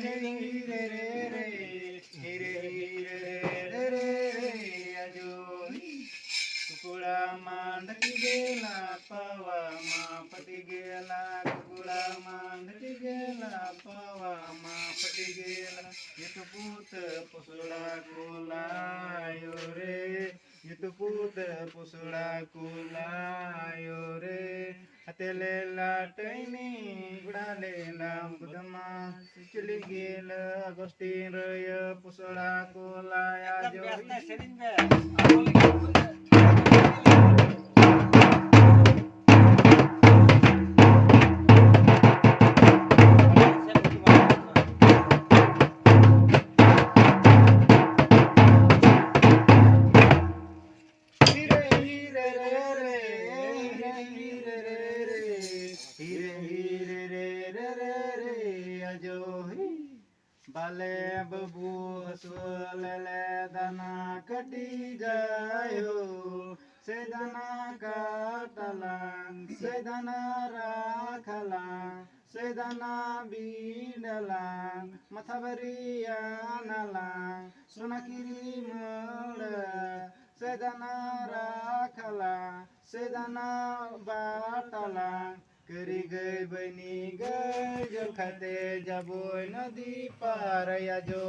हीरे रे रे हीरे हीरे रे रे रे अजोही कुकुड़ा मांडकी गेला पावा मा पटी गेला कुकुड़ा मांडकी गेला पावा मा पटी गेला युतपूत पुसुड़ा कुलायो रे युतपूत पुसुड़ा कुलायो रे हतेले लाटैनी गुडालेला बुधमा चली गेल अगस्तीन रय पुसुड़ा कुलाया जो बाले बबू सुलले दाना कटी जायो से दाना काटलां से दाना राखलां से दाना बीडलां मथाबरिया नालां सोनाकिरी मोड़ से दाना राखलां से दाना बाटलां करी गई बनी गई जो खाते जाबो नदी पार या जो